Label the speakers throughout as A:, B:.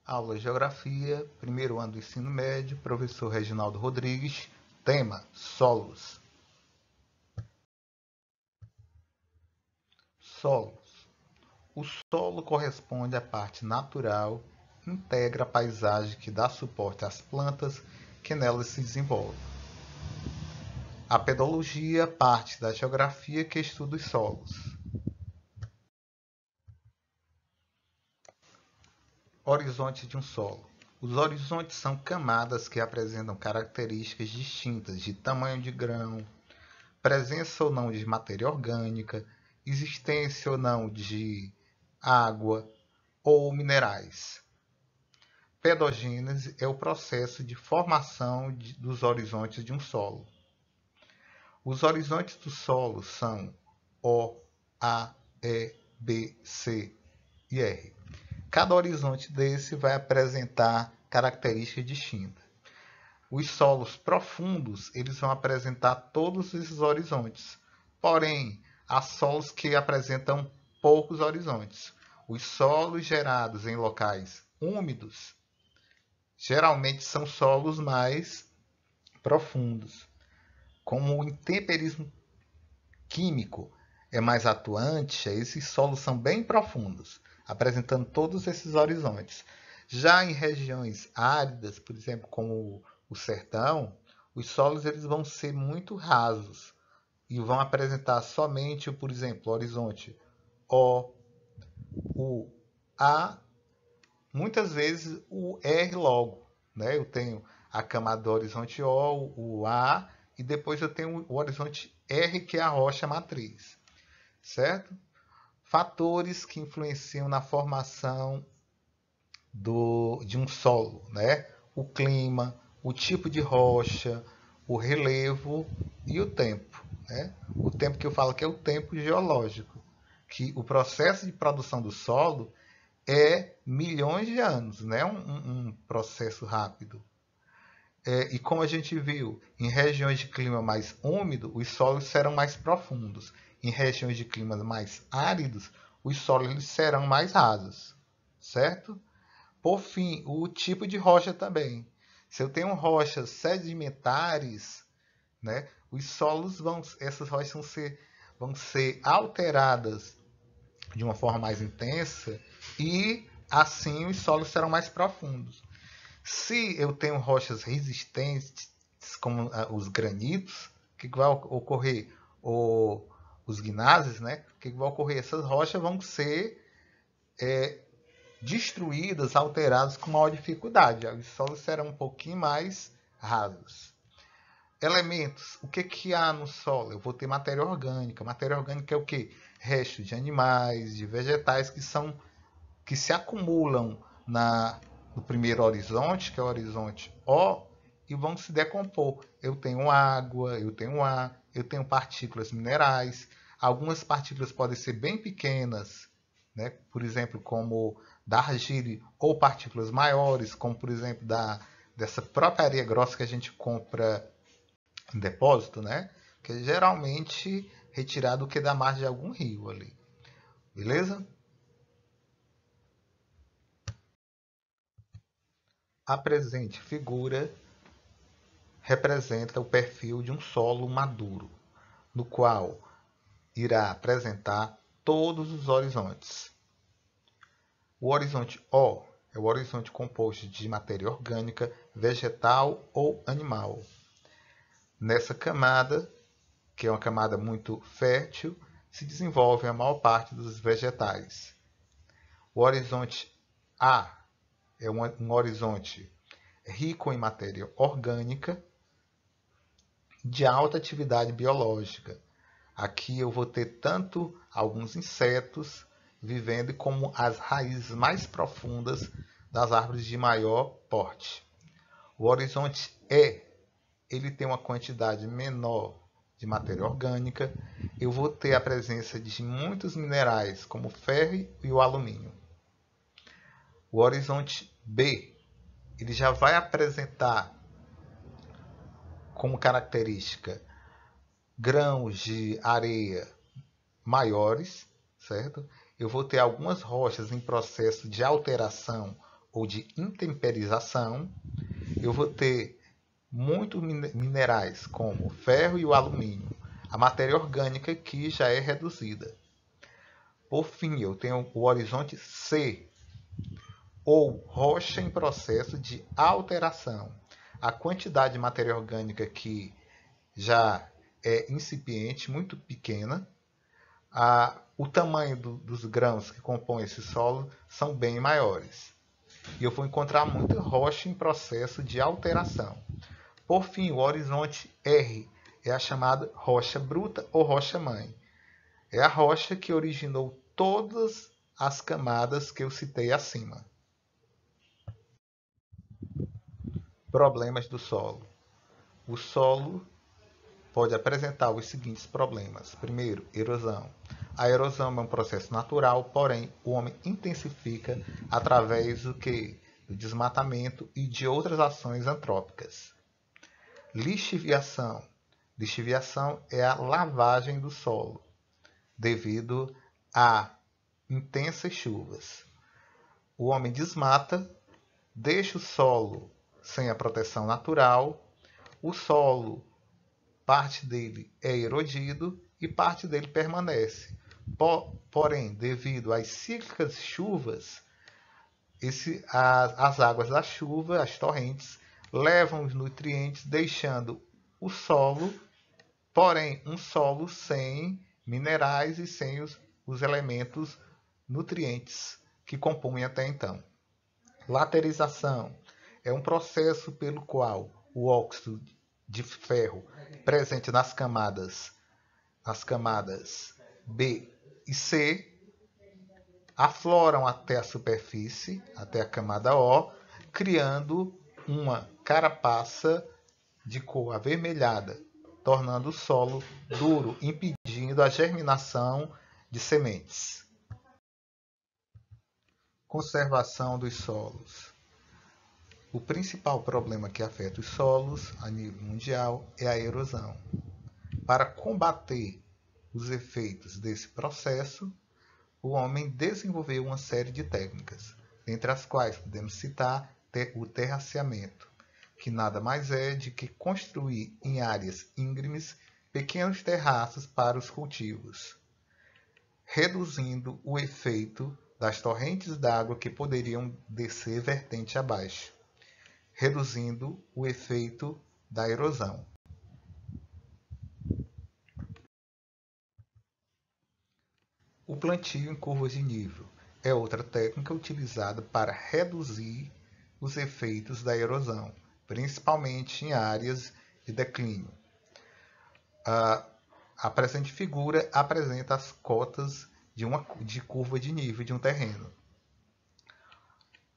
A: Aula de Geografia, primeiro ano do ensino médio, professor Reginaldo Rodrigues, tema: solos. Solos. O solo corresponde à parte natural, integra a paisagem que dá suporte às plantas que nelas se desenvolvem. A pedologia parte da geografia que estuda os solos. Horizonte de um solo. Os horizontes são camadas que apresentam características distintas de tamanho de grão, presença ou não de matéria orgânica, existência ou não de água ou minerais. Pedogênese é o processo de formação dos horizontes de um solo. Os horizontes do solo são O, A, E, B, C e R. Cada horizonte desse vai apresentar características distintas. Os solos profundos, eles vão apresentar todos esses horizontes. Porém, há solos que apresentam poucos horizontes. Os solos gerados em locais úmidos, geralmente são solos mais profundos. Como o intemperismo químico é mais atuante, esses solos são bem profundos, apresentando todos esses horizontes. Já em regiões áridas, por exemplo, como o sertão, os solos eles vão ser muito rasos e vão apresentar somente, por exemplo, o horizonte O, o A, muitas vezes o R logo, né? Eu tenho a camada do horizonte O, o A, e depois eu tenho o horizonte R, que é a rocha matriz, certo? Fatores que influenciam na formação de um solo, né? O clima, o tipo de rocha, o relevo e o tempo, né? O tempo que eu falo que é o tempo geológico, que o processo de produção do solo é milhões de anos, não é um processo rápido. E como a gente viu, em regiões de clima mais úmido, os solos serão mais profundos. Em regiões de clima mais áridos, os solos eles serão mais rasos, certo? Por fim, o tipo de rocha também. Se eu tenho rochas sedimentares, né, essas rochas vão ser alteradas de uma forma mais intensa e assim os solos serão mais profundos. Se eu tenho rochas resistentes, como os granitos, o que vai ocorrer? Os gnáseos, né? O que vai ocorrer? Essas rochas vão ser destruídas, alteradas com maior dificuldade. Os solos serão um pouquinho mais rasos. Elementos. O que há no solo? Eu vou ter matéria orgânica. Matéria orgânica é o quê? Restos de animais, de vegetais que se acumulam no primeiro horizonte, que é o horizonte O, e vão se decompor. Eu tenho água, eu tenho ar, eu tenho partículas minerais. Algumas partículas podem ser bem pequenas, né? Por exemplo, como da argila, ou partículas maiores, como por exemplo dessa própria areia grossa que a gente compra em depósito, né? Que é geralmente retirado que da margem de algum rio ali. Beleza? A presente figura representa o perfil de um solo maduro, no qual irá apresentar todos os horizontes. O horizonte O é o horizonte composto de matéria orgânica, vegetal ou animal. Nessa camada, que é uma camada muito fértil, se desenvolve a maior parte dos vegetais. O horizonte A é um horizonte rico em matéria orgânica, de alta atividade biológica. Aqui eu vou ter tanto alguns insetos vivendo como as raízes mais profundas das árvores de maior porte. O horizonte E, ele tem uma quantidade menor de matéria orgânica. Eu vou ter a presença de muitos minerais, como o ferro e o alumínio. O horizonte B, ele já vai apresentar como característica grãos de areia maiores, certo? Eu vou ter algumas rochas em processo de alteração ou de intemperização, eu vou ter muitos minerais como o ferro e o alumínio, a matéria orgânica que já é reduzida. Por fim, eu tenho o horizonte C, ou rocha em processo de alteração. A quantidade de matéria orgânica que já é incipiente, muito pequena. O tamanho dos grãos que compõem esse solo são bem maiores. E eu vou encontrar muita rocha em processo de alteração. Por fim, o horizonte R é a chamada rocha bruta ou rocha-mãe. É a rocha que originou todas as camadas que eu citei acima. Problemas do solo. O solo pode apresentar os seguintes problemas. Primeiro, erosão. A erosão é um processo natural, porém o homem intensifica através do desmatamento e de outras ações antrópicas. Lixiviação. Lixiviação é a lavagem do solo devido a intensas chuvas. O homem desmata, deixa o solo sem a proteção natural, o solo, parte dele é erodido e parte dele permanece. Porém, devido às cíclicas chuvas, as águas da chuva, as torrentes, levam os nutrientes, deixando o solo, porém um solo sem minerais e sem os elementos nutrientes que compõem até então. Laterização é um processo pelo qual o óxido de ferro presente nas camadas B e C afloram até a superfície, até a camada O, criando uma carapaça de cor avermelhada, tornando o solo duro, impedindo a germinação de sementes. Conservação dos solos. O principal problema que afeta os solos a nível mundial é a erosão. Para combater os efeitos desse processo, o homem desenvolveu uma série de técnicas, entre as quais podemos citar o terraceamento, que nada mais é de que construir em áreas íngremes pequenos terraços para os cultivos, reduzindo o efeito das torrentes d'água que poderiam descer vertente abaixo, reduzindo o efeito da erosão. O plantio em curvas de nível é outra técnica utilizada para reduzir os efeitos da erosão, principalmente em áreas de declínio. A presente figura apresenta as cotas de curva de nível de um terreno.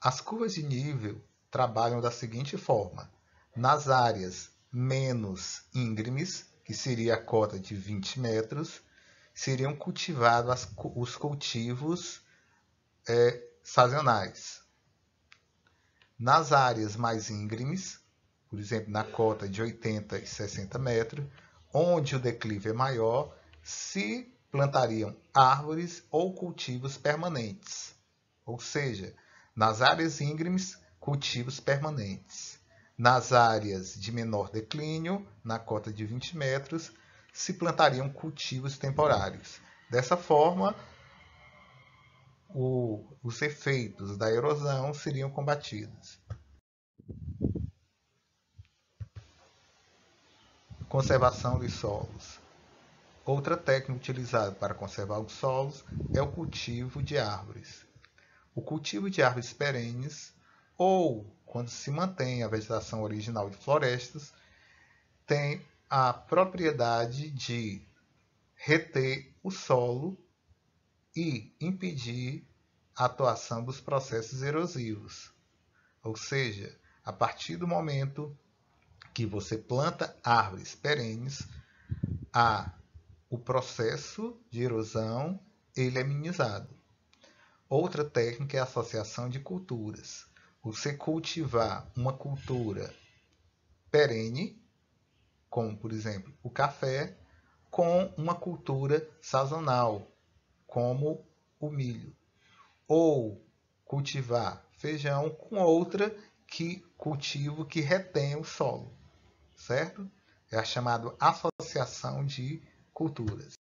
A: As curvas de nível trabalham da seguinte forma: nas áreas menos íngremes, que seria a cota de 20 metros, seriam cultivados os cultivos sazonais. Nas áreas mais íngremes, por exemplo, na cota de 80 e 60 metros, onde o declive é maior, se plantariam árvores ou cultivos permanentes. Ou seja, nas áreas íngremes, cultivos permanentes. Nas áreas de menor declínio, na cota de 20 metros, se plantariam cultivos temporários. Dessa forma, os efeitos da erosão seriam combatidos. Conservação dos solos. Outra técnica utilizada para conservar os solos é o cultivo de árvores. O cultivo de árvores perenes, ou quando se mantém a vegetação original de florestas, tem a propriedade de reter o solo e impedir a atuação dos processos erosivos. Ou seja, a partir do momento que você planta árvores perenes, o processo de erosão ele é minimizado. Outra técnica é a associação de culturas. Você cultivar uma cultura perene, como por exemplo o café, com uma cultura sazonal, como o milho. Ou cultivar feijão com outra cultivo que retém o solo, certo? É a chamada associação de culturas.